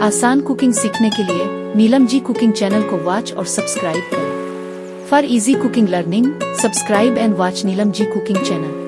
आसान कुकिंग सीखने के लिए नीलम जी कुकिंग चैनल को वॉच और सब्सक्राइब करें। For easy cooking learning, subscribe and watch Neelam ji cooking channel.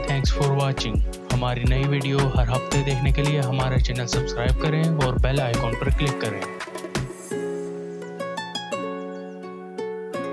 Thanks for watching. हमारी नई वीडियो हर हफ्ते देखने के लिए हमारा चैनल सब्सक्राइब करें और बेल आइकॉन पर क्लिक करें।